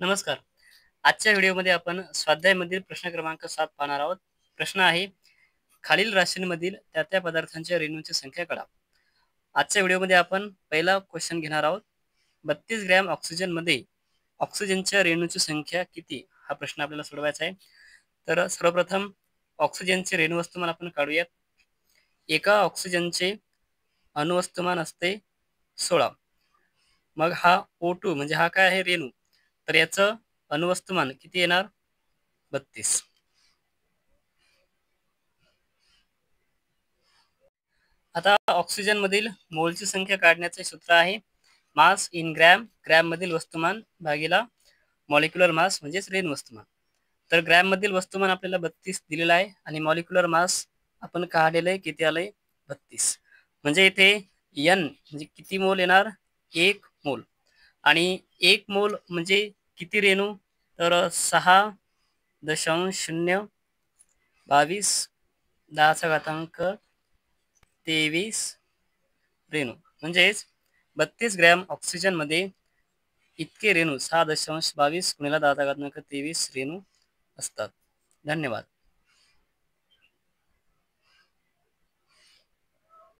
नमस्कार. आजच्या व्हिडिओमध्ये आपण स्वाध्यायमधील प्रश्न क्रमांक 7 पाहणार आहोत. प्रश्न आहे, खालील राशींमधील त्या पदार्थांच्या रेणूंची संख्या काढा. आजच्या व्हिडिओमध्ये आपण पहिला क्वेश्चन घेणार आहोत. 32 ग्रॅम ऑक्सिजनमध्ये ऑक्सिजनच्या रेणूची संख्या किती? हा प्रश्न आपल्याला सोडवायचा आहे. तर सर्वप्रथम ऑक्सिजनचे रेणू वस्तुमान आपण काढूयात. एका ऑक्सिजनचे अणुवस्तुमान असते 16. मग हा O2 म्हणजे हा काय आहे? रेणू. तर याचं अणुवस्तुमान किती येणार? 32. आता ऑक्सिजन मधील मोलची संख्या काढण्याचे सूत्र आहे मास इन ग्रॅम, ग्रॅम मधील वस्तुमान भागीला मॉलिक्युलर मास म्हणजेच रेणू वस्तुमान. तर ग्रॅम मधील वस्तुमान आपल्याला 32 दिलेला आहे आणि मॉलिक्युलर मास आपण काढलेलं आहे, किती आलंय? 32. म्हणजे इथे एन म्हणजे किती मोल येणार? 1 मोल. आणि 1 मोल म्हणजे किती रेणू? तर 6.022 10⁻23 रेणू. म्हणजेच 32 ग्रॅम ऑक्सिजन मध्ये इतके रेणू 6.22 × 10⁻23 रेणू असतात. धन्यवाद.